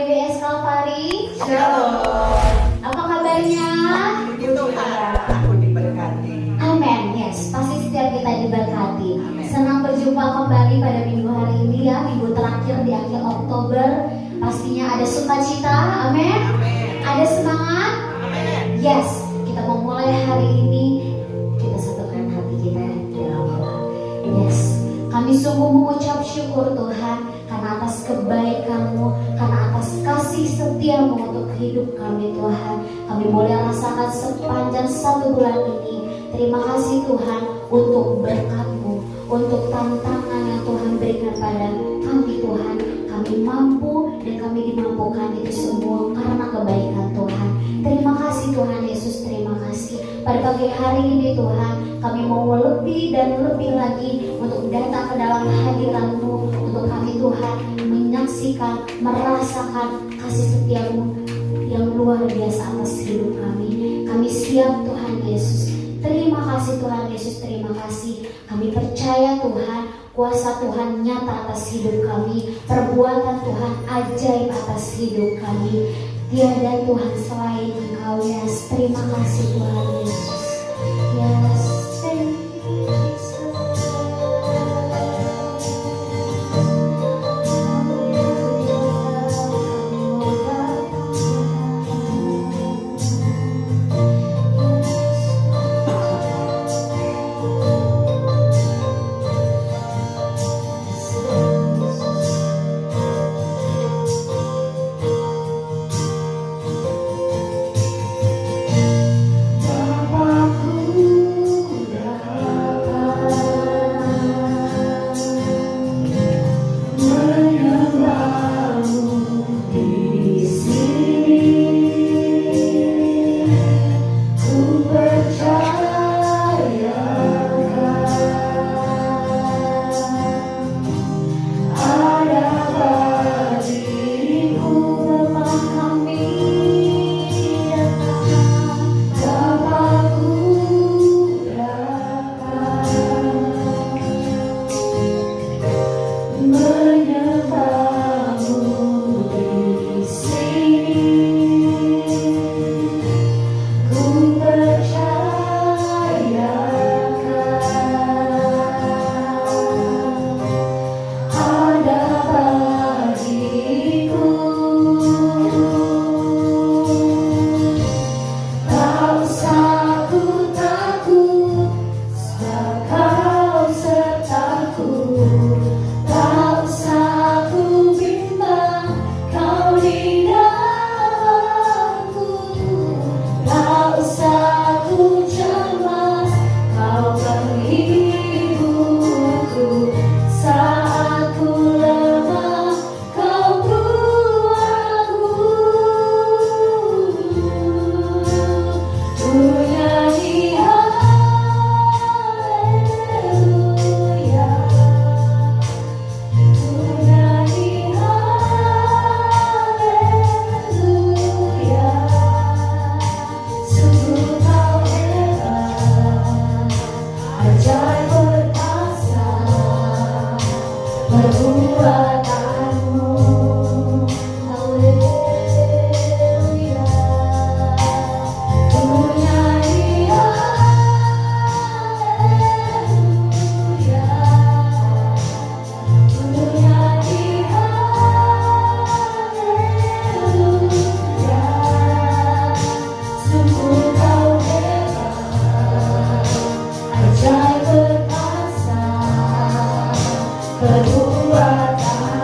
GBS Kalvari. Shalom. Apa kabarnya? Puji Tuhan, aku diberkati. Amin. Yes, pasti setiap kita diberkati. Amen. Senang berjumpa kembali pada minggu hari ini ya, minggu terakhir di akhir Oktober. Pastinya ada sukacita, amin. Amin. Ada semangat. Amin. Yes, kita mau mulai hari ini. Kita satukan hati kita di dalam Allah. Yes, kami sungguh mengucap syukur Tuhan karena atas kebaikan-Mu, karena atas kasih setia-Mu untuk hidup kami Tuhan. Kami boleh rasakan sepanjang 1 bulan ini. Terima kasih Tuhan untuk berkat-Mu, untuk tantangan yang Tuhan berikan pada kami Tuhan. Kami mampu dan kami dimampukan itu semua karena kebaikan Tuhan. Terima kasih Tuhan Yesus, terima kasih. Pada pagi hari ini Tuhan, kami mau lebih dan lebih lagi untuk datang ke dalam hadirat-Mu, untuk kami Tuhan menyaksikan, merasakan kasih setia-Mu yang luar biasa atas hidup kami. Kami siap Tuhan Yesus. Terima kasih Tuhan Yesus, terima kasih. Kami percaya Tuhan, kuasa Tuhan nyata atas hidup kami, perbuatan Tuhan ajaib atas hidup kami. Tiada Tuhan selain Engkau, yes. Terima kasih Tuhan Yesus. Yes, thank you Jesus. Perbuatan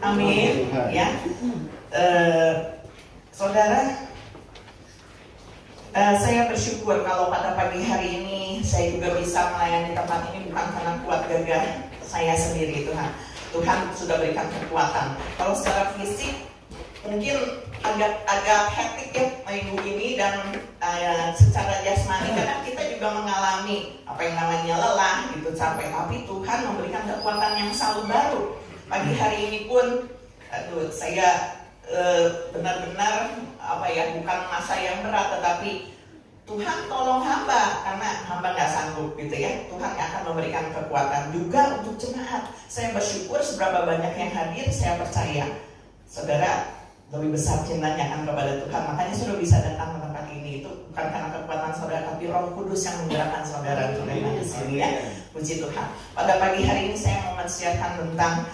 Amin. Ya, saudara, saya bersyukur kalau pada pagi hari ini saya juga bisa melayani tempat ini bukan karena kuat gagah saya sendiri, Tuhan. Tuhan sudah berikan kekuatan. Kalau secara fisik mungkin agak hektik ya minggu ini, dan secara jasmani kadang kita juga mengalami apa yang namanya lelah gitu, capek, tapi Tuhan memberikan kekuatan yang selalu baru. Pagi hari ini pun saya benar-benar bukan masa yang berat, tetapi Tuhan tolong hamba karena hamba nggak sanggup gitu ya. Tuhan akan memberikan kekuatan juga untuk jemaat. Saya bersyukur seberapa banyak yang hadir. Saya percaya saudara lebih besar cintanya kan kepada Tuhan, makanya saudara bisa datang ke tempat ini. Itu bukan karena kekuatan saudara, tapi Roh Kudus yang menggerakkan saudara untuk datang ke sini ya. Puji Tuhan. Pada pagi hari ini saya mau mensiarkan tentang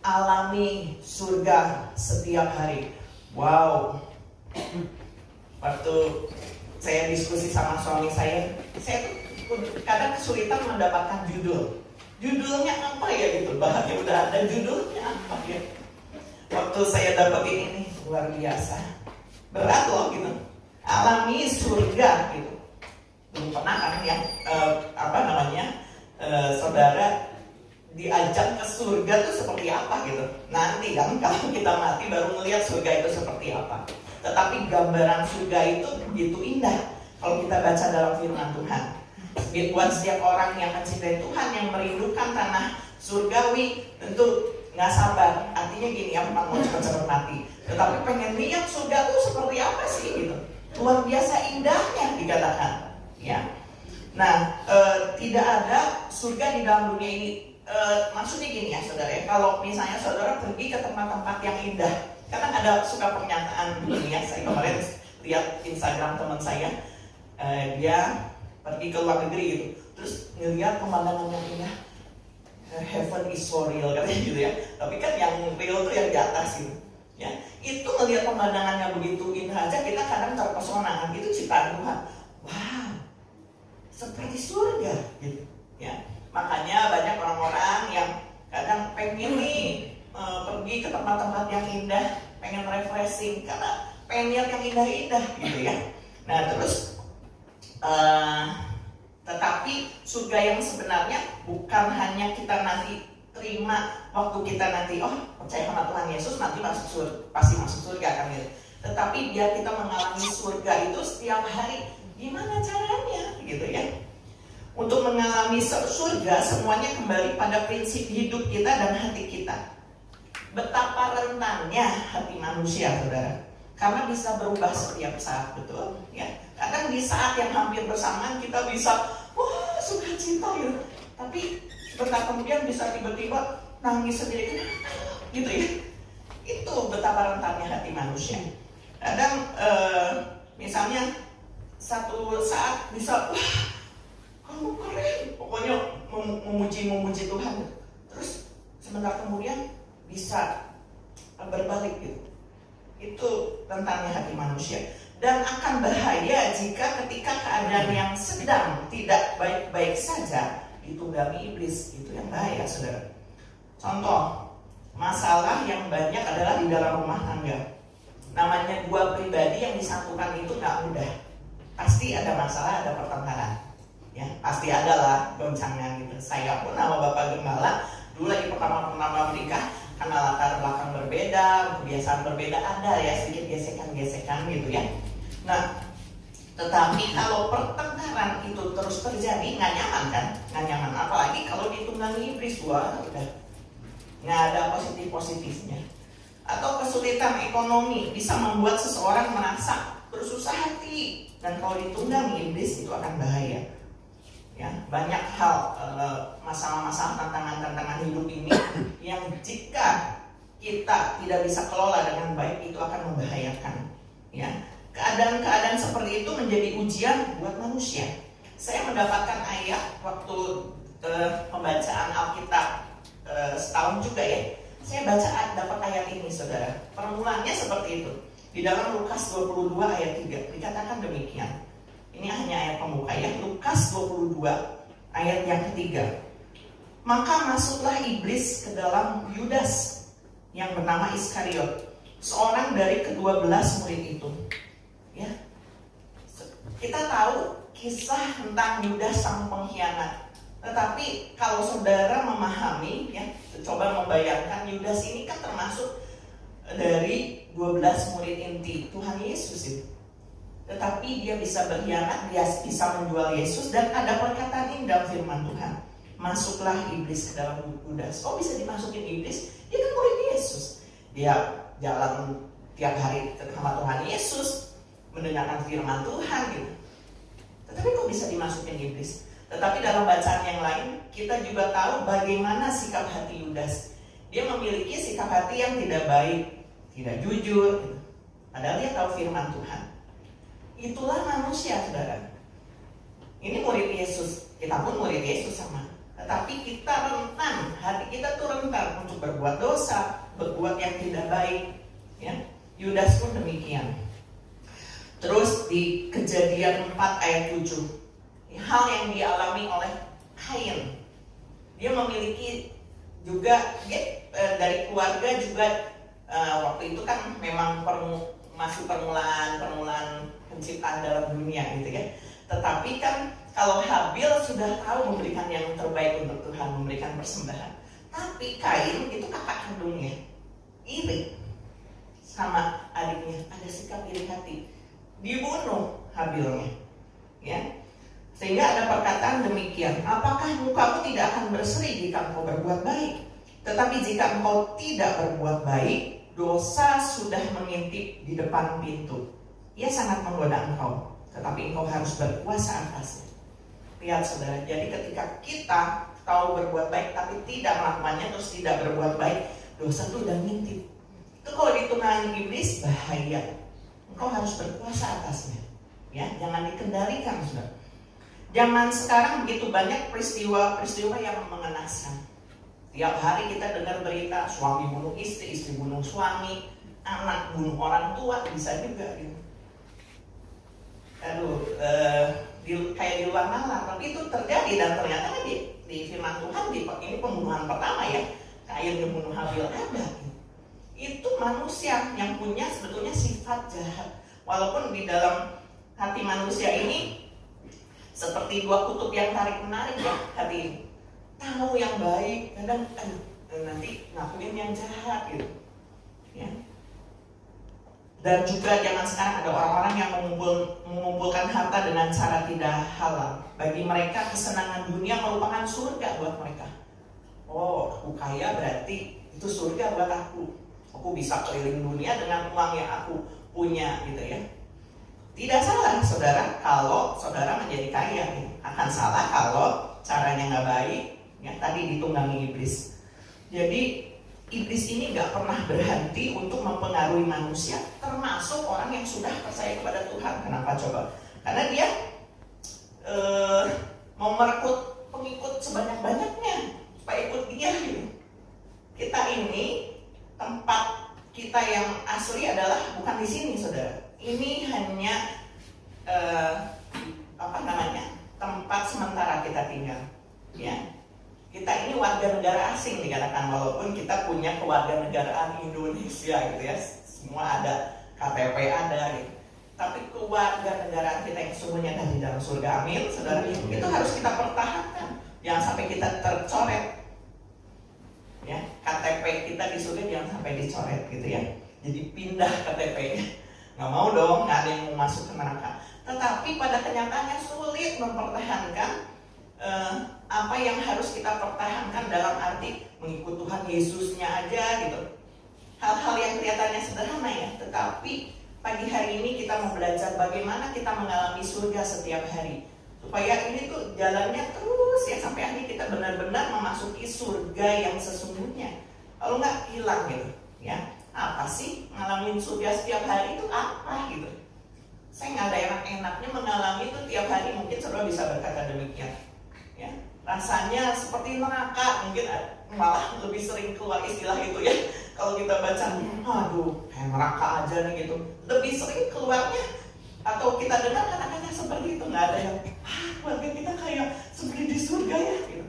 alami surga setiap hari. Wow. Waktu saya diskusi sama suami saya tuh kadang kesulitan mendapatkan judul. Judulnya apa ya gitu, bahannya udah ada, judulnya apa ya. Waktu saya dapetin ini luar biasa, berat loh gitu. Alami surga gitu. Belum pernah kan yang saudara diajak ke surga itu seperti apa gitu. Nanti kan kalau kita mati baru melihat surga itu seperti apa. Tetapi gambaran surga itu begitu indah kalau kita baca dalam firman Tuhan. Buat setiap orang yang mencintai Tuhan, yang merindukan tanah surgawi, tentu nggak sabar. Artinya gini ya, memang mau cepat-cepat mati, tetapi pengen lihat surga itu seperti apa sih gitu. Luar biasa indahnya dikatakan ya. Nah, tidak ada surga di dalam dunia ini. Maksudnya gini ya saudara ya, kalau misalnya saudara pergi ke tempat-tempat yang indah, karena ada suka pernyataan dunia. Saya kemarin lihat Instagram teman saya, dia pergi ke luar negeri gitu, terus ngelihat pemandangan yang indah. Heaven is so real katanya gitu ya. Tapi kan yang real tuh yang di atas gitu ya. Itu ngelihat pemandangannya begitu indah aja kita kadang terpesona. Itu ciptaan Tuhan. Wow, seperti surga gitu ya. Makanya banyak orang-orang yang kadang pengen nih pergi ke tempat-tempat yang indah, pengen refreshing karena pengen lihat yang indah-indah gitu ya. Nah terus tetapi surga yang sebenarnya bukan hanya kita nanti terima waktu kita nanti percaya sama Tuhan Yesus nanti pasti masuk surga kan gitu. Tetapi biar kita mengalami surga itu setiap hari, gimana caranya gitu ya. Untuk mengalami surga semuanya kembali pada prinsip hidup kita dan hati kita. Betapa rentannya hati manusia saudara, karena bisa berubah setiap saat, betul ya. Kadang di saat yang hampir bersamaan kita bisa sukacita gitu, tapi sebentar kemudian bisa tiba-tiba nangis sendiri gitu ya. Itu betapa rentannya hati manusia. Kadang misalnya satu saat bisa kamu keren, pokoknya memuji Tuhan, terus sebentar kemudian bisa berbalik gitu. Itu rentannya hati manusia. Dan akan bahaya jika ketika keadaan yang sedang tidak baik-baik saja ditunggangi iblis. Itu yang bahaya saudara. Contoh, masalah yang banyak adalah di dalam rumah tangga. Namanya dua pribadi yang disatukan itu gak mudah. Pasti ada masalah, ada pertengkaran ya, pasti ada lah goncangan gitu. Saya pun sama Bapak Gembala dulu lagi pertama menikah, karena latar belakang berbeda, kebiasaan berbeda, ada ya sedikit gesekan-gesekan gitu ya. Nah, tetapi kalau pertengkaran itu terus terjadi, nggak nyaman kan? Nggak nyaman, apalagi kalau ditunggangi iblis. Wah, udah nggak ada positif-positifnya. Atau kesulitan ekonomi bisa membuat seseorang merasa bersusah hati, dan kalau ditunggangi iblis itu akan bahaya. Ya, banyak hal, masalah-masalah, tantangan-tantangan hidup ini yang jika kita tidak bisa kelola dengan baik itu akan membahayakan. Ya, keadaan-keadaan seperti itu menjadi ujian buat manusia. Saya mendapatkan ayat waktu pembacaan Alkitab setahun juga ya. Saya dapat ayat ini saudara. Permulaannya seperti itu. Di dalam Lukas 22 ayat 3 dikatakan demikian. Ini hanya ayat pembuka ya. Lukas 22 ayat yang ketiga. Maka masuklah iblis ke dalam Yudas, yang bernama Iskariot, seorang dari ke-12 murid itu. Ya, kita tahu kisah tentang Yudas sang pengkhianat. Tetapi kalau saudara memahami, ya, coba membayangkan Yudas ini kan termasuk dari 12 murid inti Tuhan Yesus itu. Tetapi dia bisa berkhianat, dia bisa menjual Yesus, dan ada perkataan ini dalam firman Tuhan. Masuklah iblis ke dalam Yudas. Oh, bisa dimasukin iblis? Dia kan murid Yesus. Dia jalan tiap hari sama Tuhan Yesus, mendengarkan firman Tuhan gitu. Tetapi kok bisa dimasukin iblis? Tetapi dalam bacaan yang lain, kita juga tahu bagaimana sikap hati Yudas. Dia memiliki sikap hati yang tidak baik, tidak jujur gitu. Padahal dia tahu firman Tuhan. Itulah manusia, saudara. Ini murid Yesus, kita pun murid Yesus sama. Tetapi kita rentan, hati kita tuh rentan untuk berbuat dosa, berbuat yang tidak baik. Ya, Yudas pun demikian. Terus di Kejadian 4 ayat 7, hal yang dialami oleh Kain. Dia memiliki juga dari keluarga juga waktu itu kan memang masih permulaan penciptaan dalam dunia gitu ya. Tetapi kan kalau Habil sudah tahu memberikan yang terbaik untuk Tuhan, memberikan persembahan. Tapi Kain itu kakak kandungnya, iri sama adiknya, ada sikap iri hati, dibunuh Habilnya, ya. Sehingga ada perkataan demikian, apakah mukamu tidak akan berseri jika engkau berbuat baik? Tetapi jika engkau tidak berbuat baik, dosa sudah mengintip di depan pintu. Ia sangat menggoda engkau, tetapi engkau harus berkuasa atasnya. Lihat saudara, jadi ketika kita tahu berbuat baik tapi tidak melakukannya, terus tidak berbuat baik, dosa itu udah ngintip. Itu kalau ditunggangi iblis, bahaya. Engkau harus berkuasa atasnya, ya, jangan dikendalikan, saudara. Zaman sekarang begitu banyak peristiwa-peristiwa yang mengenaskan. Tiap hari kita dengar berita suami bunuh istri, istri bunuh suami, anak bunuh orang tua, bisa juga gitu. Kayak di luar nalar, tapi itu terjadi dan ternyata di firman Tuhan ini pembunuhan pertama ya, Kain membunuh Habil ada. Itu manusia yang punya sebetulnya sifat jahat. Walaupun di dalam hati manusia ini seperti dua kutub yang tarik menarik ya, hati ini. Tahu yang baik, kadang nanti ngakuin yang jahat gitu. Ya. Dan juga zaman sekarang ada orang-orang yang mengumpulkan harta dengan cara tidak halal. Bagi mereka kesenangan dunia merupakan surga buat mereka. Oh, aku kaya berarti itu surga buat aku. Aku bisa keliling dunia dengan uang yang aku punya gitu ya. Tidak salah saudara kalau saudara menjadi kaya, akan salah kalau caranya nggak baik, ya tadi ditunggangi iblis. Jadi iblis ini nggak pernah berhenti untuk mempengaruhi manusia, termasuk orang yang sudah percaya kepada Tuhan. Kenapa coba? Karena dia mau merekrut pengikut sebanyak-banyaknya supaya ikut dia. Gitu. Kita ini tempat kita yang asli adalah bukan di sini, saudara. Ini hanya tempat sementara kita tinggal, ya. Kita ini warga negara asing dikatakan, walaupun kita punya kewarganegaraan Indonesia gitu ya, semua ada, KTP ada gitu. Tapi kewarganegaraan kita yang sesungguhnya di dalam surga, amin, saudara, itu harus kita pertahankan, jangan sampai kita tercoret, ya. KTP kita di surga jangan sampai dicoret gitu ya. Jadi pindah KTP-nya. Nggak mau dong, nggak ada yang mau masuk ke neraka. Tetapi pada kenyataannya sulit mempertahankan apa yang harus kita pertahankan dalam arti mengikut Tuhan Yesusnya aja gitu. Hal-hal yang kelihatannya sederhana ya, tetapi pagi hari ini kita mau belajar bagaimana kita mengalami surga setiap hari. Supaya ini tuh jalannya terus ya sampai akhirnya kita benar-benar memasuki surga yang sesungguhnya. Kalau nggak hilang gitu ya. Apa sih ngalamin surga setiap hari itu apa gitu? Saya nggak ada enak-enaknya mengalami itu tiap hari, mungkin saudara bisa berkata demikian. Ya, rasanya seperti neraka, mungkin malah lebih sering keluar istilah itu ya. Kalau kita baca, aduh, kayak neraka aja nih gitu. Lebih sering keluarnya atau kita dengar kadang-kadang seperti itu, nggak ada yang keluarga kita kayak seperti di surga ya gitu.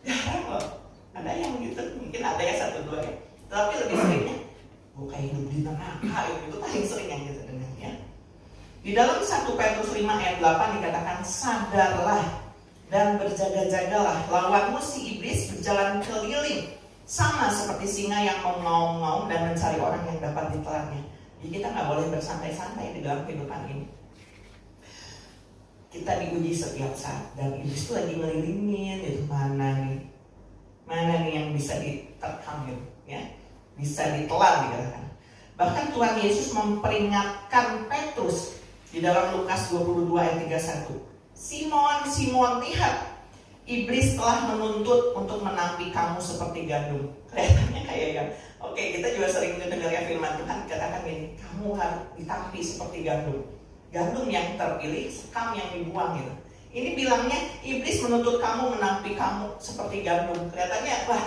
Jarang loh. Ada yang gitu, mungkin ada ya satu dua ya. Tapi lebih seringnya, gue kayak hidup di neraka, itu paling sering yang kita dengar ya. Di dalam 1 Petrus 5 ayat 8 dikatakan, sadarlah dan berjaga-jagalah, lawanmu si iblis berjalan keliling sama seperti singa yang mengaum-ngaum dan mencari orang yang dapat ditelannya. Jadi kita nggak boleh bersantai-santai di dalam kehidupan ini. Kita diuji setiap saat dan iblis itu lagi ngelilingin itu mana nih yang bisa diterkam gitu, ya, bisa ditelan dikatakan. Bahkan Tuhan Yesus memperingatkan Petrus di dalam Lukas 22 ayat 31. Simon, Simon, lihat, iblis telah menuntut untuk menampi kamu seperti gandum. Kelihatannya kayak yang, oke, kita juga sering dengar ya firman Tuhan katakan gini, kamu harus ditampi seperti gandum. Gandum yang terpilih, sekam yang dibuang gitu. Ini bilangnya iblis menuntut kamu menampi kamu seperti gandum. Kelihatannya wah,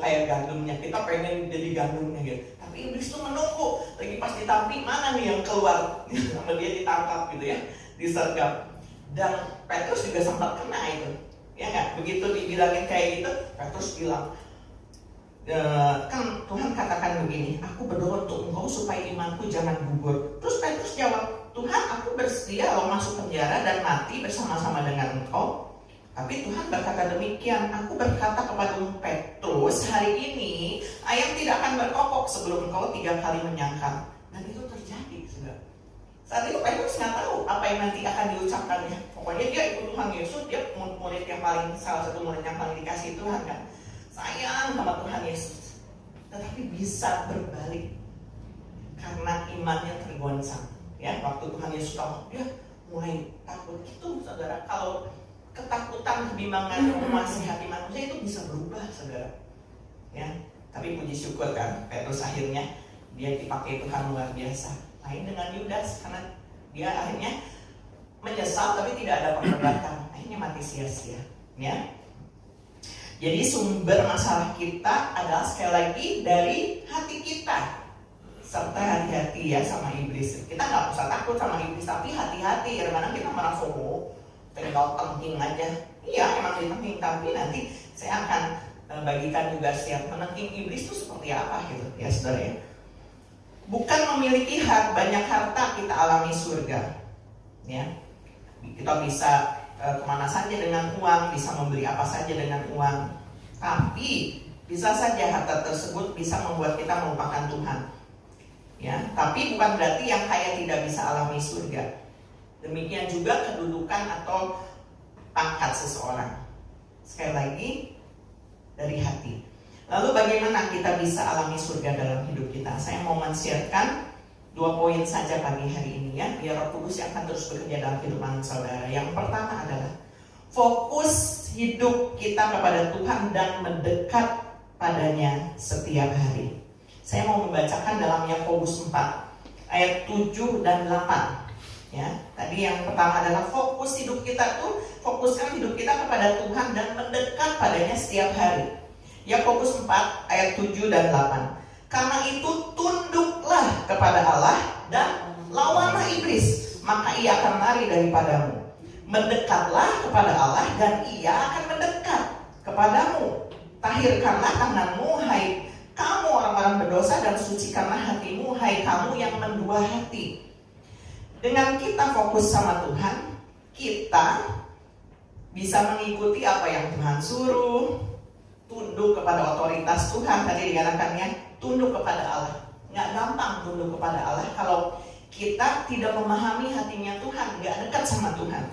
kayak gandumnya, kita pengen jadi gandumnya gitu. Tapi iblis tuh menunggu, lagi pas ditampi mana nih yang keluar, sama dia ditangkap gitu ya, disergap. Dan Petrus juga sempat kena itu, ya nggak? Begitu dibilangin kayak gitu, Petrus bilang, kan Tuhan katakan begini, aku berdoa untuk engkau supaya imanku jangan gugur. Terus Petrus jawab, Tuhan, aku bersedia loh masuk penjara dan mati bersama-sama dengan engkau. Tapi Tuhan berkata demikian, aku berkata kepadamu Petrus, hari ini ayam tidak akan berkokok sebelum engkau 3 kali menyangkal. Dan itu terjadi, saudara. Saat itu Petrus nggak tahu apa yang nanti akan diucapkannya. Pokoknya dia ikut Tuhan Yesus, dia murid yang paling, salah satu murid yang paling dikasih Tuhan kan. Sayang sama Tuhan Yesus. Tetapi bisa berbalik karena imannya tergoncang. Ya, waktu Tuhan Yesus tahu, dia mulai takut. Itu saudara, kalau ketakutan, kebimbangan menguasai hati manusia itu bisa berubah, saudara. Ya, tapi puji syukur kan, Petrus akhirnya dia dipakai Tuhan luar biasa. Lain dengan Yudas, karena dia akhirnya menyesal tapi tidak ada perdebatan, akhirnya mati sia-sia. Ya, jadi sumber masalah kita adalah sekali lagi dari hati kita. Serta hati-hati ya sama iblis. Kita nggak usah takut sama iblis, tapi hati-hati. Kadang-kadang kita merasa tinggal tengking aja. Iya, emang ditengking, tapi nanti saya akan bagikan juga siap menengking iblis itu seperti apa gitu ya saudara ya. Bukan memiliki banyak harta kita alami surga. Ya, kita bisa kemana saja dengan uang, bisa membeli apa saja dengan uang. Tapi bisa saja harta tersebut bisa membuat kita melupakan Tuhan. Ya, tapi bukan berarti yang kaya tidak bisa alami surga. Demikian juga kedudukan atau pangkat seseorang. Sekali lagi dari hati. Lalu bagaimana kita bisa alami surga dalam hidup kita? Saya mau men-sharekan 2 poin saja pagi hari ini ya, biar Roh Kudus yang akan terus bekerja dalam kehidupan saudara. Yang pertama adalah fokus hidup kita kepada Tuhan dan mendekat padanya setiap hari. Saya mau membacakan dalam Yakobus 4 ayat 7 dan 8. Ya, tadi yang pertama adalah fokus hidup kita tuh, fokuskan hidup kita kepada Tuhan dan mendekat padanya setiap hari. Yakobus 4 ayat 7 dan 8. Karena itu tunduklah kepada Allah dan lawanlah iblis, maka ia akan lari daripadamu. Mendekatlah kepada Allah dan ia akan mendekat kepadamu. Tahirkanlah tanganmu, hai kamu orang-orang berdosa, dan sucikanlah hatimu, hai kamu yang mendua hati. Dengan kita fokus sama Tuhan, kita bisa mengikuti apa yang Tuhan suruh, tunduk kepada otoritas Tuhan. Tadi dikatakannya tunduk kepada Allah. Nggak gampang tunduk kepada Allah kalau kita tidak memahami hatinya Tuhan, nggak dekat sama Tuhan.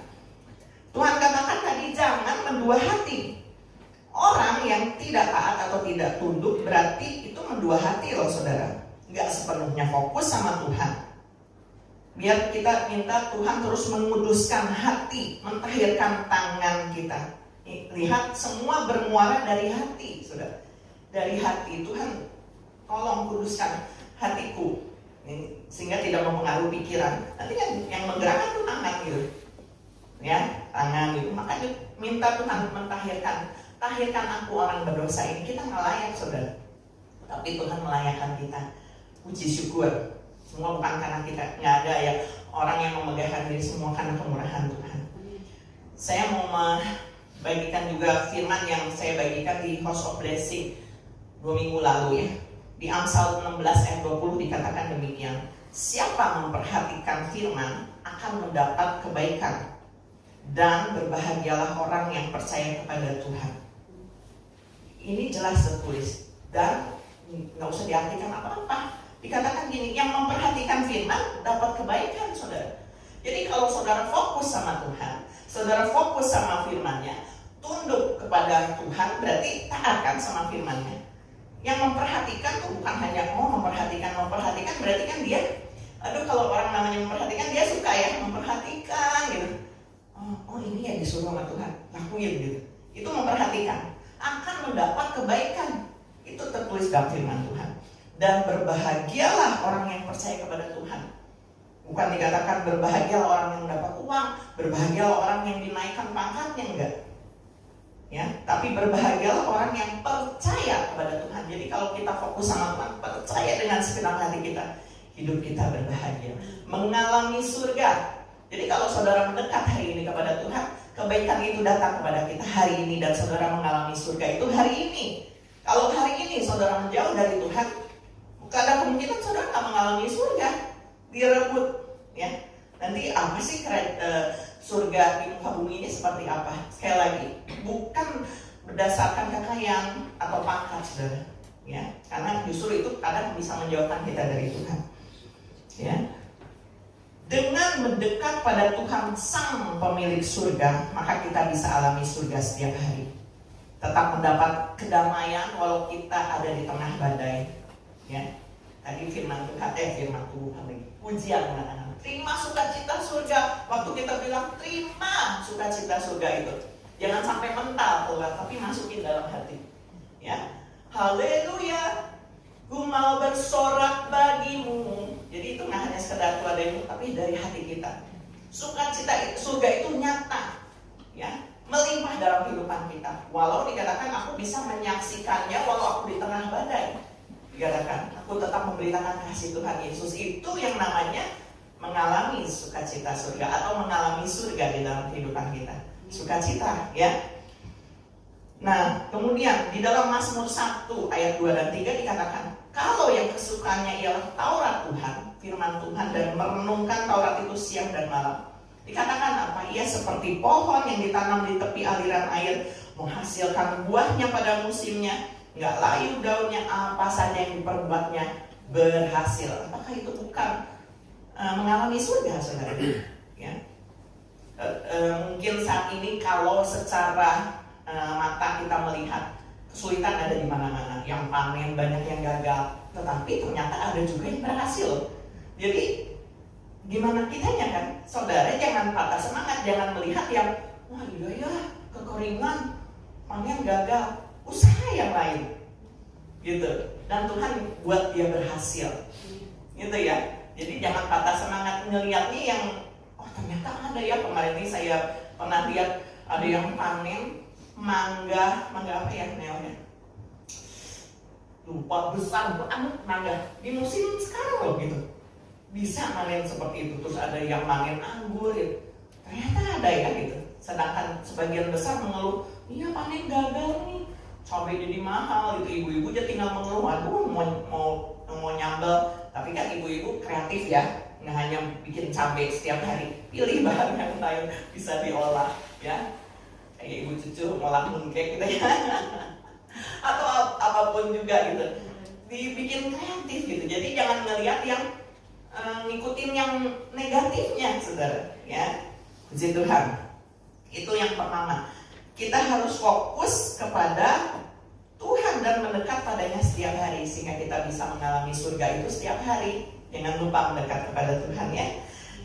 Tuhan katakan tadi jangan mendua hati. Orang yang tidak taat atau tidak tunduk berarti itu mendua hati loh saudara. Nggak sepenuhnya fokus sama Tuhan. Biar kita minta Tuhan terus menguduskan hati, mentahirkan tangan kita. Lihat, semua bermuara dari hati, saudara. Dari hati. Tuhan tolong kuduskan hatiku, sehingga tidak mempengaruhi pikiran. Nanti kan yang menggerakkan tuh tangan gitu, ya, tangan gitu. Makanya minta Tuhan mentahirkan. Tahirkan aku orang berdosa ini. Kita nggak layak, saudara, tapi Tuhan melayakkan kita. Puji syukur. Semua bukan karena kita, nggak ada ya orang yang memegahkan diri, semua karena kemurahan Tuhan. Saya mau membagikan juga firman yang saya bagikan di House of Blessing 2 minggu lalu ya. Di Amsal 16 ayat 20 dikatakan demikian, siapa memperhatikan firman akan mendapat kebaikan, dan berbahagialah orang yang percaya kepada Tuhan. Ini jelas tertulis, dan nggak usah diartikan apa-apa. Dikatakan gini, yang memperhatikan firman dapat kebaikan, saudara. Jadi kalau saudara fokus sama Tuhan, saudara fokus sama firman-Nya, tunduk kepada Tuhan, berarti taat kan sama firman-Nya. Yang memperhatikan tuh bukan hanya memperhatikan, berarti kan dia, kalau orang namanya memperhatikan, dia suka ya memperhatikan gitu. Oh ini yang disuruh sama Tuhan, lakuin gitu. Itu memperhatikan, akan mendapat kebaikan. Itu tertulis dalam firman Tuhan. Dan berbahagialah orang yang percaya kepada Tuhan. Bukan dikatakan berbahagialah orang yang mendapat uang, berbahagialah orang yang dinaikkan pangkatnya, enggak. Ya, tapi berbahagialah orang yang percaya kepada Tuhan. Jadi kalau kita fokus sama Tuhan, percaya dengan segenap hati kita, hidup kita berbahagia, mengalami surga. Jadi kalau saudara mendekat hari ini kepada Tuhan, kebaikan itu datang kepada kita hari ini, dan saudara mengalami surga itu hari ini. Kalau hari ini saudara menjauh dari Tuhan, ada kemungkinan saudara tidak mengalami surga, direbut. Ya, nanti apa sih surga di muka bumi ini seperti apa? Sekali lagi, bukan berdasarkan kekayaan atau pangkat, saudara. Ya, karena justru itu kadang bisa menjauhkan kita dari Tuhan. Ya, dengan mendekat pada Tuhan Sang Pemilik surga, maka kita bisa alami surga setiap hari. Tetap mendapat kedamaian walau kita ada di tengah badai. Ya, tadi firman Tuhan lagi. Pujian mengatakan, terima sukacita surga. Waktu kita bilang terima sukacita surga itu, jangan sampai mental keluar, tapi masukin dalam hati. Ya, haleluya, ku mau bersorak bagimu. Jadi itu nggak hanya sekedar keluar tapi dari hati kita. Sukacita surga itu nyata, ya, melimpah dalam kehidupan kita. Walau dikatakan aku bisa menyaksikannya walau aku di tengah badai. Dikatakan aku tetap memberitakan kasih Tuhan Yesus. Itu yang namanya mengalami sukacita surga atau mengalami surga di dalam kehidupan kita. Sukacita, ya. Nah, kemudian di dalam Mazmur 1 ayat 2 dan 3 dikatakan, kalau yang kesukaannya ialah Taurat Tuhan, firman Tuhan, dan merenungkan Taurat itu siang dan malam. Dikatakan apa? Ia seperti pohon yang ditanam di tepi aliran air, menghasilkan buahnya pada musimnya, nggak layu daunnya, apa saja yang diperbuatnya berhasil. Apakah itu bukan mengalami surga, saudara? Ya. Mungkin saat ini kalau secara mata kita melihat kesulitan ada di mana-mana, yang panen banyak yang gagal, tetapi ternyata ada juga yang berhasil. Jadi gimana kitanya kan, saudara, jangan patah semangat, jangan melihat yang wah iya ya kekeringan, panen gagal, usaha yang lain, gitu. Dan Tuhan buat dia berhasil, gitu ya. Jadi jangan patah semangat ngelihatnya yang oh ternyata ada ya, kemarin ini saya pernah lihat ada yang panen mangga apa ya namanya, lupa, besar banget mangga di musim sekarang loh gitu, bisa panen seperti itu. Terus ada yang panen anggur gitu. Ternyata ada ya gitu. Sedangkan sebagian besar mengeluh, iya panen gagal nih, cabai jadi mahal gitu. Ibu-ibu aja tinggal mengeluh, aduh mau nyambel. Tapi kan ibu-ibu kreatif ya, nggak hanya bikin cabai setiap hari, pilih bahan yang lain bisa diolah ya. Kayak ibu cucu ngolah mooncake gitu ya. Atau apapun juga gitu, dibikin kreatif gitu. Jadi jangan ngelihat yang ngikutin yang negatifnya, saudara. Ya, puji Tuhan. Itu yang pertama. Kita harus fokus kepada Tuhan dan mendekat padanya setiap hari sehingga kita bisa mengalami surga itu setiap hari. Jangan lupa mendekat kepada Tuhan ya.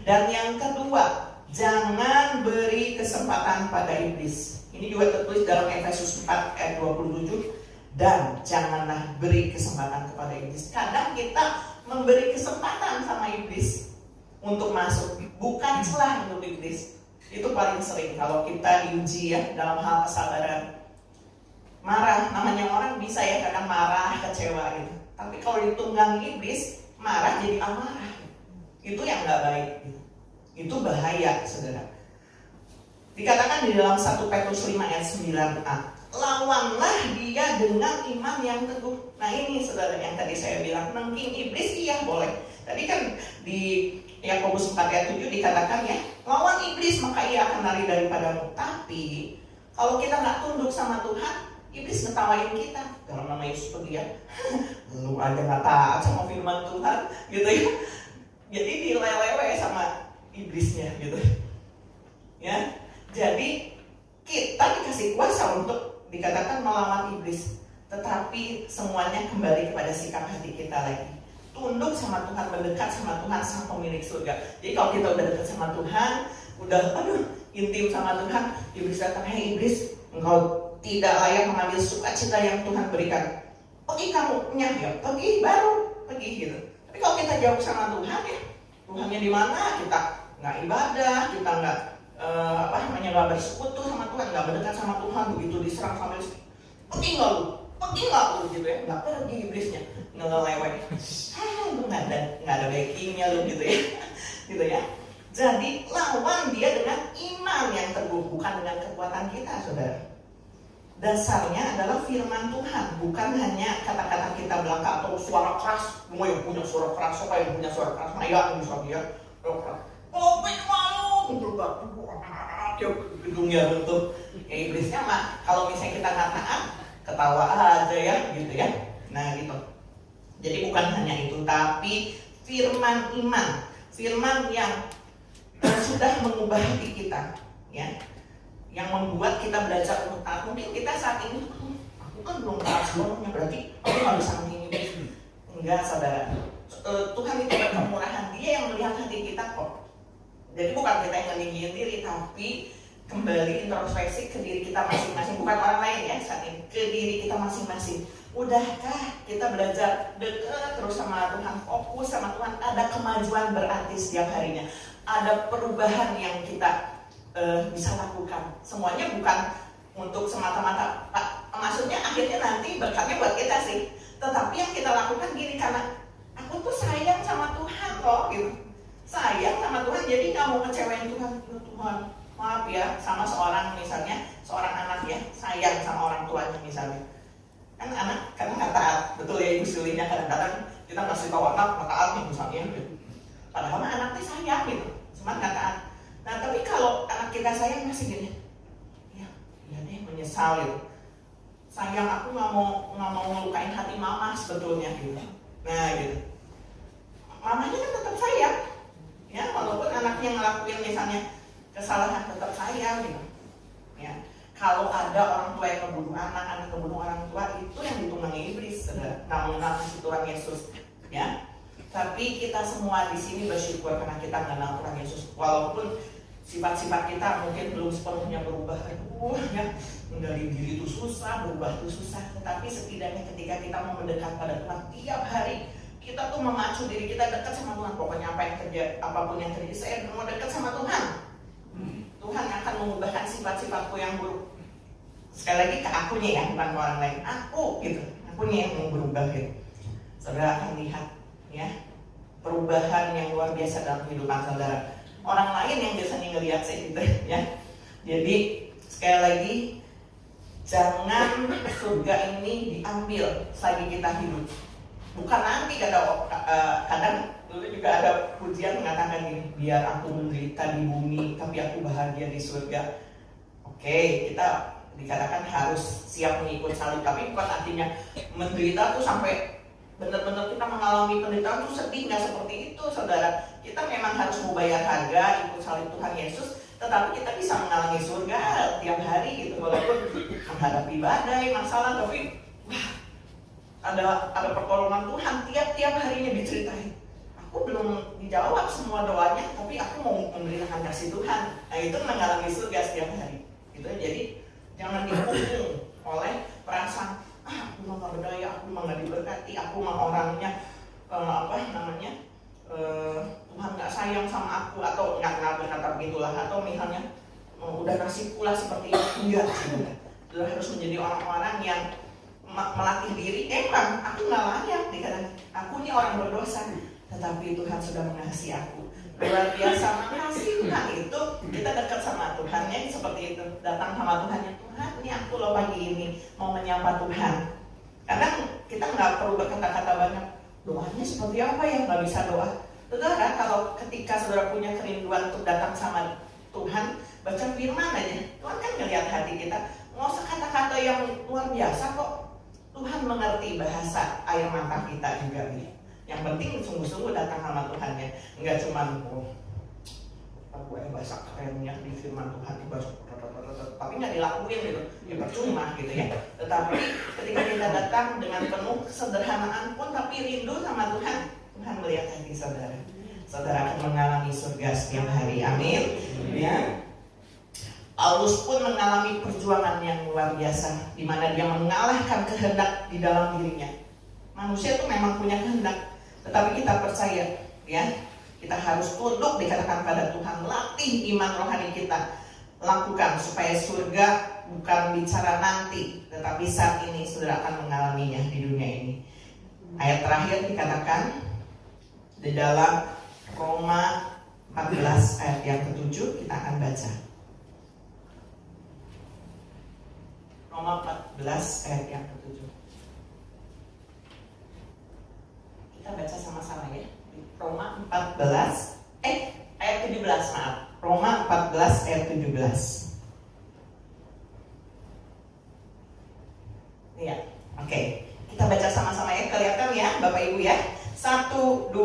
Dan yang kedua, jangan beri kesempatan pada iblis. Ini juga tertulis dalam Efesus 4 ayat 27. Dan janganlah beri kesempatan kepada iblis. Kadang kita memberi kesempatan sama iblis untuk masuk, bukan celah untuk iblis. Itu paling sering kalau kita diuji ya dalam hal kesabaran. Marah, namanya orang bisa ya kadang marah, kecewa gitu. Tapi kalau ditunggangi iblis, marah jadi amarah. Itu yang gak baik gitu. Itu bahaya, saudara. Dikatakan di dalam 1 Petrus 5 ayat 9a, lawanlah dia dengan iman yang teguh. Nah ini saudara yang tadi saya bilang, nengking iblis iya boleh. Tadi kan di Yakobus 4 ayat 7 dikatakan ya, lawan iblis maka ia akan lari daripadamu. Tapi kalau kita nggak tunduk sama Tuhan, iblis ngetawain kita. Dalam nama Yesus pergi ya, lu aja nggak taat sama firman Tuhan, gitu ya. Jadi dilelewe sama iblisnya, gitu. Ya, jadi kita dikasih kuasa untuk dikatakan melawan iblis, tetapi semuanya kembali kepada sikap hati kita lagi. Tunduk sama Tuhan, mendekat sama Tuhan, sang pemilik surga. Jadi kalau kita udah dekat sama Tuhan, udah intim sama Tuhan, iblis datang, hei iblis, engkau tidak layak mengambil sukacita yang Tuhan berikan. Pergi kamu, ya pergi, baru pergi gitu. Tapi kalau kita jauh sama Tuhan ya, Tuhannya di mana? Kita nggak ibadah, kita nggak nggak bersekutu sama Tuhan, nggak mendekat sama Tuhan, begitu diserang sama iblis, pergi nggak lu gitu ya, nggak pergi iblisnya, ngelewek, lu nggak ada backingnya lu gitu ya, gitu ya. Jadi lawan dia dengan iman yang teguh, bukan dengan kekuatan kita, saudara. Dasarnya adalah firman Tuhan, bukan hanya kata-kata kita belaka atau suara keras. Semua yang punya suara keras, siapa yang punya suara keras? Maya misalnya dia, oh malu, dia gedungnya bentuk. Ya iblisnya mah, kalau misalnya kita nggak taat, ketawa aja ya, gitu ya. Nah gitu. Jadi bukan hanya itu, tapi firman iman, firman yang sudah mengubah hati kita, ya. Yang membuat kita belajar untuk taat. Mungkin kita saat ini, aku kan belum taat sepenuhnya, berarti aku nggak bisa begini. Enggak, saudara. Tuhan itu berkemurahan, Dia yang melihat hati kita kok. Jadi bukan kita yang meninggiin diri, tapi kembali introspeksi ke diri kita masing-masing, bukan orang lain ya saat ini, ke diri kita masing-masing. Udahkah kita belajar dekat terus sama Tuhan, fokus sama Tuhan, ada kemajuan berarti setiap harinya, ada perubahan yang kita bisa lakukan. Semuanya bukan untuk semata-mata, maksudnya akhirnya nanti berkatnya buat kita sih, tetapi yang kita lakukan gini, karena aku tuh sayang sama Tuhan kok gitu, sayang sama Tuhan, jadi nggak mau kecewain Tuhan. Tuhan maaf ya, sama seorang misalnya, seorang anak ya, sayang sama orang tuanya misalnya, kan anak karena nggak taat, betul ya ibu sulinya, kadang-kadang kita ngasih tahu anak nggak taat nih misalnya gitu. Padahal anaknya sayang gitu, cuma nggak taat. Nah tapi kalau anak kita sayang masih gini, ya deh menyesal gitu, sayang aku nggak mau ngelukain hati mama sebetulnya gitu. Nah gitu, mamanya kan tetap sayang, ya walaupun anaknya ngelakuin misalnya kesalahan, tetap sayang gitu. Ya kalau ada orang tua yang ngebunuh anak ngebunuh orang tua, itu yang ditunggangi iblis, nggak mengenal si Tuhan Yesus, ya. Tapi kita semua di sini bersyukur karena kita mengenal Tuhan Yesus, walaupun sifat-sifat kita mungkin belum sepenuhnya berubah. Ya, menggali diri itu susah, berubah itu susah. Tetapi setidaknya ketika kita mau mendekat pada Tuhan tiap hari, kita tuh memacu diri kita dekat sama Tuhan. Pokoknya apa yang terjadi, apapun yang terjadi, saya mau dekat sama Tuhan. Tuhan akan mengubahkan sifat-sifatku yang buruk. Sekali lagi ke akunya ya, bukan ke orang lain. Aku gitu, akunya yang mau berubah gitu. Saudara akan lihat ya perubahan yang luar biasa dalam kehidupan saudara. Orang lain yang biasanya ngelihat saya gitu ya. Jadi sekali lagi, jangan surga ini diambil selagi kita hidup. Bukan nanti kadang dulu juga ada pujian mengatakan gini, biar aku menderita di bumi tapi aku bahagia di surga. Oke, kita dikatakan harus siap mengikut salib, tapi bukan artinya menderita tuh sampai benar-benar kita mengalami penderitaan tuh sedih, nggak seperti itu saudara. Kita memang harus membayar harga ikut salib Tuhan Yesus, tetapi kita bisa mengalami surga tiap hari gitu, walaupun menghadapi badai, masalah, tapi ada pertolongan Tuhan tiap harinya diceritain. Aku belum dijawab semua doanya, tapi aku mau memberikan kasih Tuhan. Nah itu mengalami surga setiap hari. Gitu. Jadi jangan dipukul oleh perasaan aku mah nggak berdaya, aku mah nggak diberkati, aku mah orangnya Tuhan nggak sayang sama aku, atau nggak berkata begitulah, atau misalnya udah nasib pula seperti itu. Enggak, kita harus menjadi orang-orang yang melatih diri. Emang aku nggak layak dikatakan, aku ini orang berdosa, tetapi Tuhan sudah mengasihi aku. luar biasa. Makasih Tuhan, itu kita dekat sama Tuhan ya, seperti itu. Datang sama Tuhan ya, Tuhan ini aku loh pagi ini mau menyapa Tuhan. Kadang kita nggak perlu berkata-kata banyak. Doanya seperti apa ya, nggak bisa doa. Saudara, kalau ketika saudara punya kerinduan untuk datang sama Tuhan, baca firman aja. Tuhan kan ngelihat hati kita. Nggak usah kata-kata yang luar biasa kok. Tuhan mengerti bahasa air mata kita juga nih. Yang penting sungguh-sungguh datang sama Tuhan ya. Nggak cuma gue bahasa kerennya di firman Tuhan, tapi nggak dilakuin gitu. Ya percuma gitu ya. Tetapi ketika kita datang dengan penuh kesederhanaan pun tapi rindu sama Tuhan, Tuhan melihat hati saudara. Saudara akan mengalami surga setiap hari. Amin. Ya. Paulus pun mengalami perjuangan yang luar biasa, di mana dia mengalahkan kehendak di dalam dirinya. Manusia itu memang punya kehendak, tetapi kita percaya, ya, kita harus tunduk dikatakan pada Tuhan. Latih iman rohani kita, lakukan supaya surga bukan bicara nanti, tetapi saat ini saudara akan mengalaminya di dunia ini. Ayat terakhir dikatakan di dalam Roma 14 ayat yang ke-7, kita akan baca. Roma 14 ayat yang ke-7. Kita baca sama-sama ya. Roma 14 ayat 17, maaf. Roma 14 ayat 17. Iya, oke. Kita baca sama-sama ya. Kelihatan ya Bapak Ibu ya. 1, 2,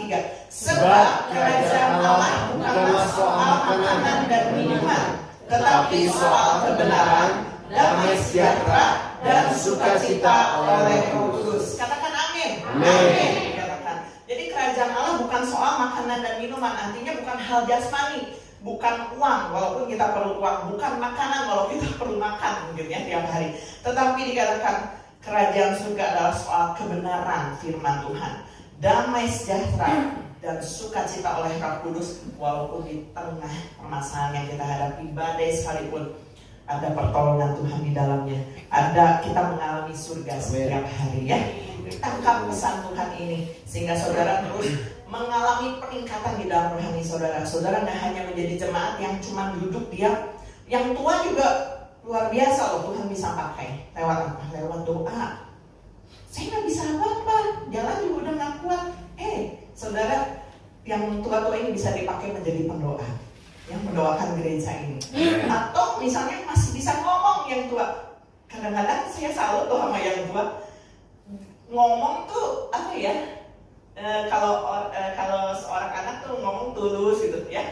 3. Sebab kerajaan Allah bukanlah soal makanan dan minuman, tetapi soal kebenaran, damai sejahtera, dan sukacita oleh Roh Kudus. Katakan amin. Amin. Katakan. Jadi kerajaan Allah bukan soal makanan dan minuman, artinya bukan hal jasmani, bukan uang walaupun kita perlu uang, bukan makanan walau kita perlu makan mungkin ya tiap hari. Tetapi dikatakan kerajaan surga adalah soal kebenaran firman Tuhan, damai sejahtera, dan sukacita oleh Roh Kudus. Walaupun di tengah permasalahan yang kita hadapi, badai sekalipun, ada pertolongan Tuhan di dalamnya. Ada, kita mengalami surga setiap hari ya. Tangkap pesan Tuhan ini sehingga saudara terus mengalami peningkatan di dalam rohani saudara. Saudara nggak hanya menjadi jemaat yang cuma duduk diam. Yang tua juga luar biasa loh, Tuhan bisa pakai. Lewat apa? Lewat doa. Saya nggak bisa apa-apa, jalan juga udah nggak kuat. Saudara, yang tua-tua ini bisa dipakai menjadi pendoa yang mendoakan gereja ini. Atau misalnya masih bisa ngomong yang tua. Kadang-kadang saya salut tuh sama yang tua. Ngomong tuh apa ya? Kalau seorang anak tuh ngomong tulus gitu ya.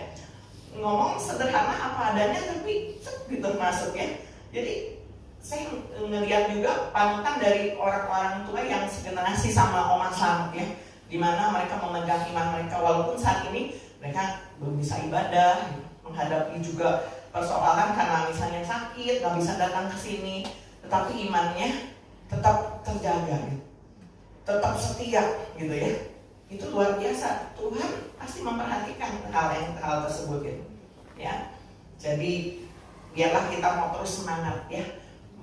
Ngomong sederhana apa adanya tapi gitu masuk ya. Jadi saya ngelihat juga panutan dari orang-orang tua yang segenerasi sama Oma Slamet ya. Di mana mereka memegang iman mereka walaupun saat ini mereka belum bisa ibadah, menghadapi juga persoalan karena misalnya sakit, nggak bisa datang ke sini, tetapi imannya tetap terjaga, gitu. Tetap setia, gitu ya. Itu luar biasa. Tuhan pasti memperhatikan hal tersebut, gitu. Ya. Jadi biarlah kita mau terus semangat, ya,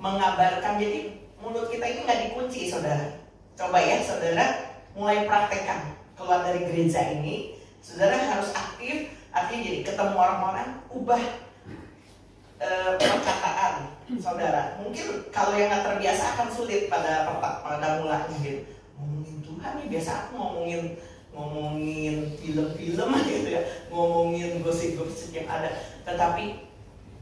mengabarkan. Jadi mulut kita ini nggak dikunci, saudara. Coba ya, saudara, mulai praktekkan keluar dari gereja ini. Saudara harus aktif, artinya jadi ketemu orang-orang, ubah perkataan saudara. Mungkin kalau yang nggak terbiasa akan sulit pada mulanya gitu. Ngomongin Tuhan nih, biasa aku ngomongin film-film gitu ya, ngomongin gosip-gosip yang ada. Tetapi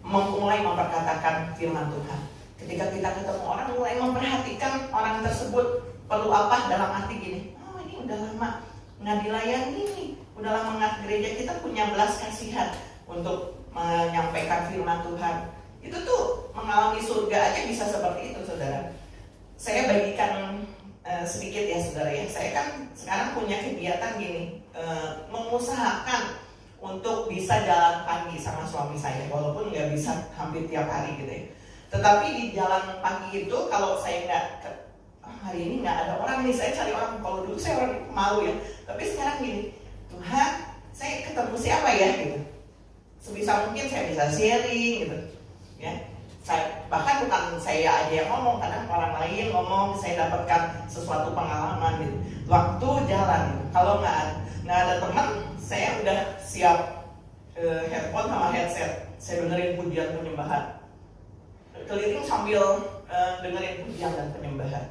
mulai memperkatakan firman Tuhan. Ketika kita ketemu orang, mulai memperhatikan orang tersebut perlu apa dalam arti gini. Oh, ini udah lama nggak dilayani nih. Udah lama nggak gereja, kita punya belas kasihan untuk menyampaikan firman Tuhan. Itu tuh mengalami surga aja bisa seperti itu, saudara. Saya bagikan sedikit ya, saudara ya. Saya kan sekarang punya kegiatan gini, mengusahakan untuk bisa jalan pagi sama suami saya, walaupun nggak bisa hampir tiap hari gitu ya. Tetapi di jalan pagi itu kalau saya nggak hari ini nggak ada orang nih, saya cari orang. Kalau dulu saya orang malu ya, tapi sekarang gini. Tuhan, saya ketemu siapa ya gitu. Sebisa mungkin saya bisa sharing gitu. Ya. bahkan bukan saya aja yang ngomong, kadang orang lain ngomong, saya dapatkan sesuatu pengalaman gitu. Waktu jalan gitu. Kalau nggak ada teman, saya udah siap headphone sama headset, saya dengerin pujian penyembahan, keliling sambil dengerin pujian dan penyembahan.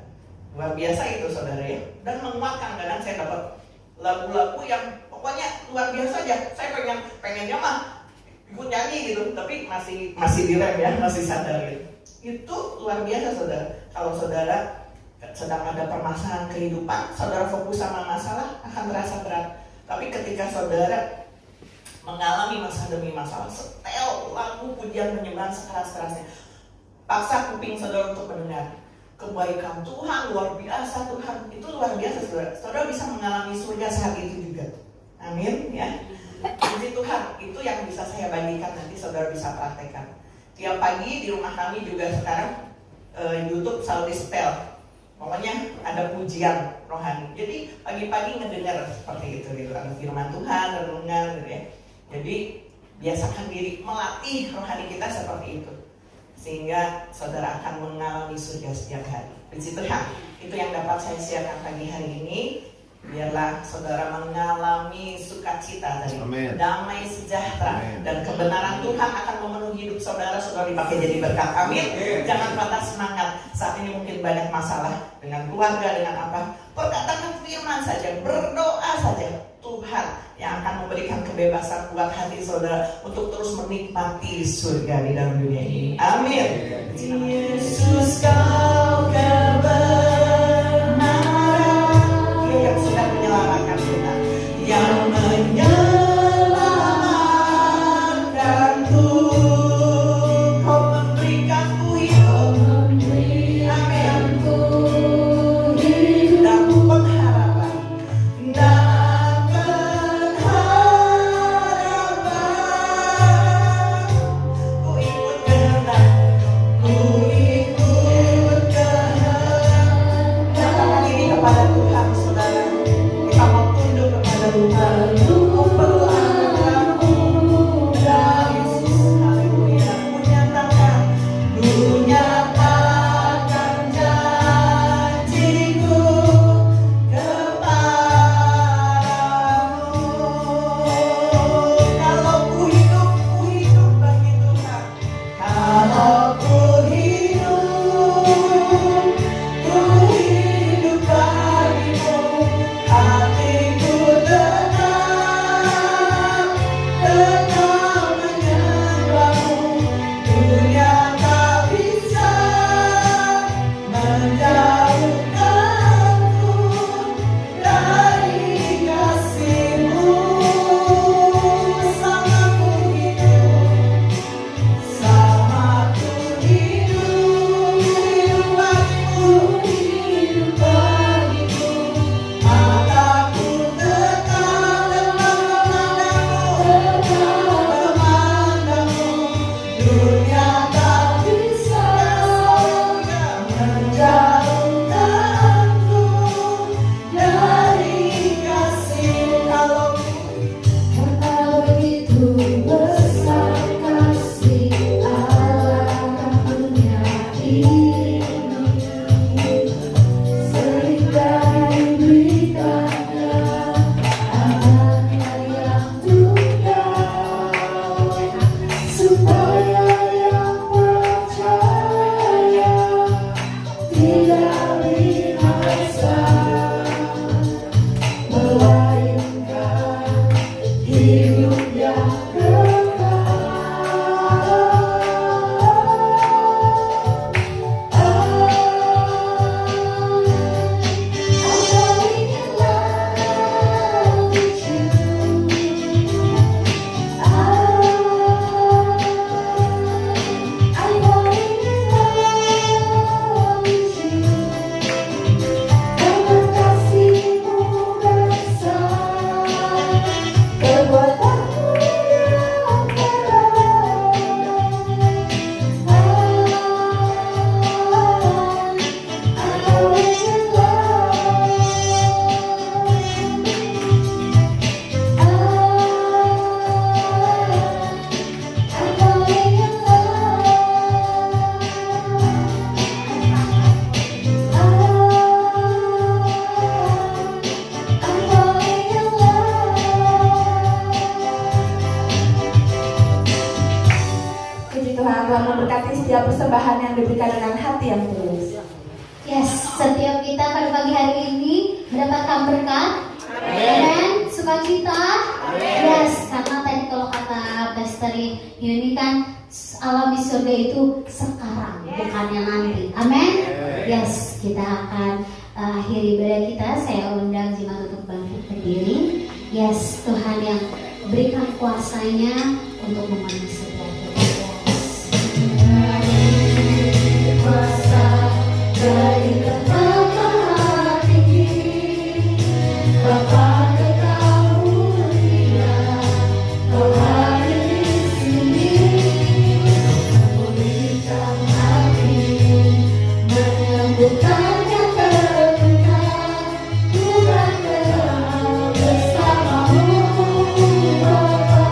Luar biasa itu saudara ya, dan menguatkan. Kadang saya dapat lagu-lagu yang pokoknya luar biasa aja. Saya pengennya mah ikut nyanyi gitu, tapi masih direm ya, masih sadar gitu. Itu luar biasa saudara. Kalau saudara sedang ada permasalahan kehidupan, saudara fokus sama masalah akan terasa berat. Tapi ketika saudara mengalami masalah demi masalah, setel lagu pujian penyembahan sekeras-kerasnya, paksa kuping saudara untuk mendengar kebaikan Tuhan, luar biasa Tuhan, itu luar biasa saudara. Saudara bisa mengalami surga saat itu juga. Amin ya. Puji Tuhan, itu yang bisa saya bagikan, nanti saudara bisa praktekkan. Tiap pagi di rumah kami juga sekarang YouTube selalu di-setel. Pokoknya ada pujian rohani. Jadi pagi-pagi ngedengar seperti itu gitu. Ada firman Tuhan, renungan gitu ya. Jadi biasakan diri melatih rohani kita seperti itu, sehingga saudara akan mengalami surga setiap hari. Puji Tuhan, itu yang dapat saya siarkan pagi hari ini. Biarlah saudara mengalami sukacita tadi, damai sejahtera, dan kebenaran Tuhan akan memenuhi hidup saudara. Saudara dipakai jadi berkat. Amin. Jangan patah semangat. Saat ini mungkin banyak masalah dengan keluarga, dengan apa. Perkatakan firman saja, berdoa saja. Tuhan yang akan memberikan kebebasan buat hati saudara untuk terus menikmati surga di dalam dunia ini. Amin. Yesus kau kebenaran, Dia yang sudah menyelamatkan kita, yang menyelamatkanku, kau memberikanku hidup, menjadikanku hidup dan pengharapan. Ku ikut kehendak setiap kita pada pagi hari ini mendapatkan berkat. Amin. Sukacita. Yes, karena tadi kalau kata Pastor Yuni kan alami surga itu sekarang, bukannya nanti. Amin. Yes, kita akan akhiri ibadah kita. Saya undang jemaat untuk bangkit berdiri. Yes, Tuhan yang berikan kuasanya untuk memenuhi setiap kita. Kuasa dari tempat Maha Tinggi, Bapa Kekal mulia, Kau hadir di sini, memulihkan hati, menyembuhkan yang terluka, bukan gerak bersamamu, Bapa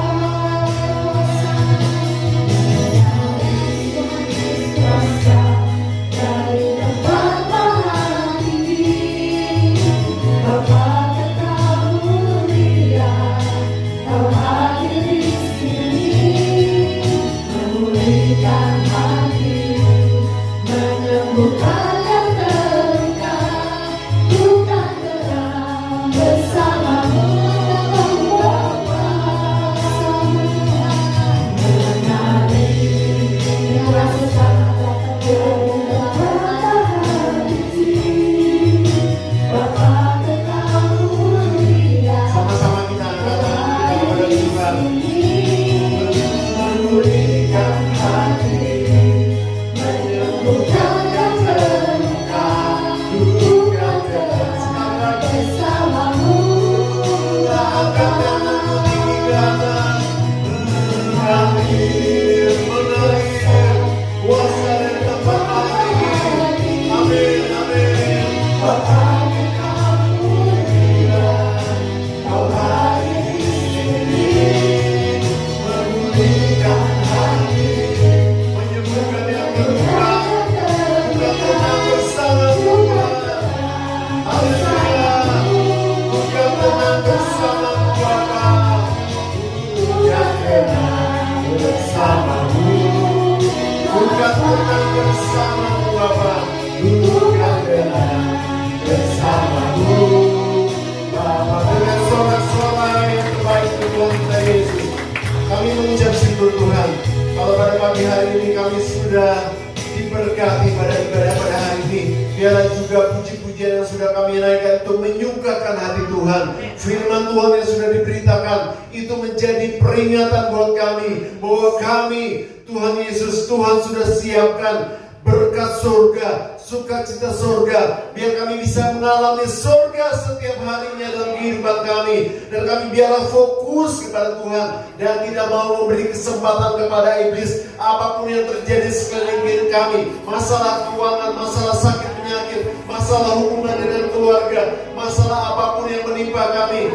kuasa. Kuasa dari tempat Maha Tinggi, Bapa Kekal mulia, Kau hadir di sini, memulihkan hati, menyembuhkan yang terluka, bukan gerak bersamamu, Bapa semua menari, merasakan Bapa Kekal mulia. Sama-sama kita angkat tangan kita kepada Tuhan. Memulihkan hati, menyembuhkan yang terluka, bukan gerak Bersamamu, angkat tangan tinggi ke atas. Mengalir, mengalir kuasa dari tempat Allah ini. Amin, amin. Bapa Kekal mulia, Kau hadir di sini, memulihkan hati, menyembuhkan yang terluka, bukan tenang bersama Tuhan. Haleluya, bukan tenang bersama Bapa, bukan tenang bersamamu, bukan tenang bersamamu Bapa, bukan tenang bersamamu Bapa. Dengan sorak-sorai yang terbaik untuk Tuhan kita Yesus, kami mengucap syukur Tuhan. Kalau pada pagi hari ini kami sudah diberkati pada ibadah pada hari ini, biarlah juga puji-pujian yang sudah kami naikkan untuk menyukakan hati Tuhan. Firman Tuhan yang sudah diberitakan itu menjadi peringatan buat kami bahwa kami, Tuhan Yesus, Tuhan sudah siapkan berkat surga, sukacita surga, biar kami bisa mengalami surga setiap harinya dalam kehidupan kami. Dan kami biarlah fokus kepada Tuhan dan tidak mau memberi kesempatan kepada iblis. Apapun yang terjadi sekeliling kami, masalah keuangan, masalah sakit penyakit, masalah hubungan dengan keluarga, masalah apapun yang menimpa kami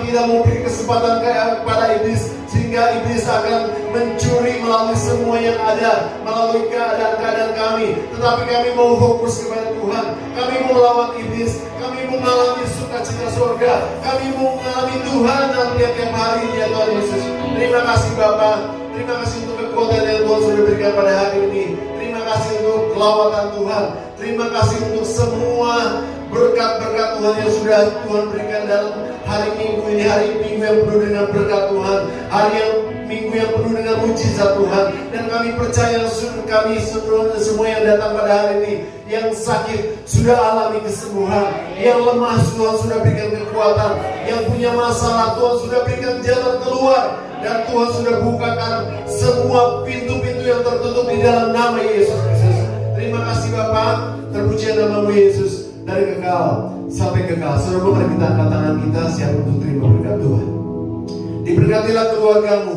tidak mau beri kesempatan kepada iblis, sehingga iblis akan mencuri melalui semua yang ada, melalui keadaan-keadaan kami. Tetapi kami mau fokus kepada Tuhan. Kami mau lawan iblis. Kami mau mengalami sukacita surga. Kami mau mengalami Tuhan tiap hari ya Tuhan Yesus. Terima kasih Bapa. Terima kasih untuk kekuatan yang Tuhan sudah berikan pada hari ini. Terima kasih untuk kelawatan Tuhan. Terima kasih untuk semua berkat-berkat Tuhan yang sudah Tuhan berikan dalam hari Minggu ini. Hari Minggu yang penuh dengan berkat Tuhan. Minggu yang penuh dengan mujizat Tuhan. Dan kami percaya kami semua yang datang pada hari ini, yang sakit sudah alami kesembuhan, yang lemah Tuhan sudah berikan kekuatan, yang punya masalah Tuhan sudah berikan jalan keluar, dan Tuhan sudah bukakan semua pintu-pintu yang tertutup di dalam nama Yesus Kristus. Terima kasih Bapa, terpuji namamu Yesus, dari kekal sampai kekal. Saudara, mari kita angkat tangan kita siap untuk terima berkat Tuhan. Diberkatilah keluargamu,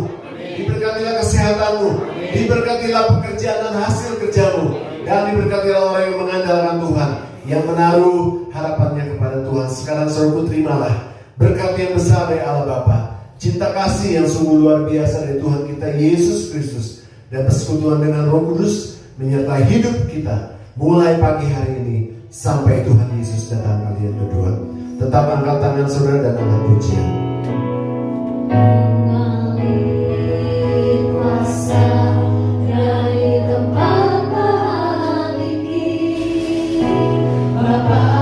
diberkatilah kesehatanmu, diberkatilah pekerjaan dan hasil kerjamu, dan diberkatilah orang yang mengandalkan Tuhan, yang menaruh harapannya kepada Tuhan. Sekarang saudara, terimalah berkat yang besar dari Allah Bapa, cinta kasih yang sungguh luar biasa dari Tuhan kita Yesus Kristus, dan persekutuan dengan Roh Kudus menyertai hidup kita mulai pagi hari ini sampai Tuhan Yesus datang kalian berdua. Tetap angkat tangan saudara dan angkat pujian. Mengalir kuasa dari tempat Maha Tinggi, Bapa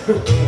Amin.